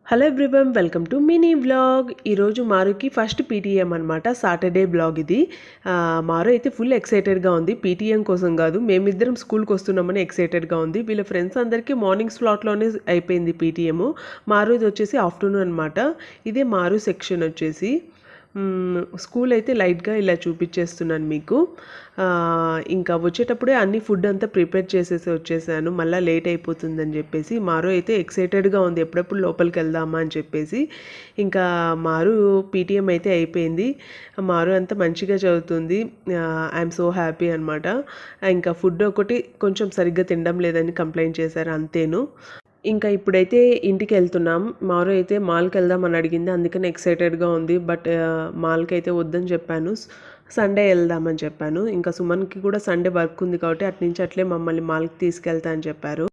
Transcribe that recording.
Hello everyone, welcome to mini vlog. ఈరోజు మారుకి first PTM అనమాట. Saturday blog ఇది. మారు అయితే ఫుల్ ఎక్సైటెడ్గా ఉంది. పీటీఎం కోసం కాదు, మేమిద్దరం స్కూల్కి వస్తున్నామని ఎక్సైటెడ్గా ఉంది. వీళ్ళ ఫ్రెండ్స్ అందరికీ మార్నింగ్ స్లాట్లోనే అయిపోయింది పీటీఎం. మారు ఇది వచ్చేసి ఆఫ్టర్నూన్ అనమాట. ఇదే మారు సెక్షన్ వచ్చేసి. స్కూల్ అయితే లైట్గా ఇలా చూపించేస్తున్నాను మీకు. ఇంకా వచ్చేటప్పుడే అన్ని ఫుడ్ అంతా ప్రిపేర్ చేసేసి వచ్చేసాను, మళ్ళీ లేట్ అయిపోతుందని చెప్పేసి. మారు అయితే ఎక్సైటెడ్గా ఉంది, ఎప్పుడెప్పుడు లోపలికి వెళ్దామా అని చెప్పేసి. ఇంకా మారు పీటీఎం అయితే అయిపోయింది. మారు అంతా మంచిగా చదువుతుంది. ఐఎమ్ సో హ్యాపీ అనమాట. ఇంకా ఫుడ్ ఒకటి కొంచెం సరిగ్గా తినడం లేదని కంప్లైంట్ చేశారు, అంతేను. ఇంకా ఇప్పుడైతే ఇంటికి వెళ్తున్నాం. మారు అయితే మాల్కి వెళ్దామని అడిగింది, అందుకని ఎక్సైటెడ్గా ఉంది. బట్ మాల్కి అయితే వద్దని చెప్పాను, సండే వెళ్దామని చెప్పాను. ఇంకా సుమన్కి కూడా సండే వర్క్ ఉంది కాబట్టి అట్నుంచి అట్లే మమ్మల్ని మాల్కి తీసుకెళ్తా అని చెప్పారు.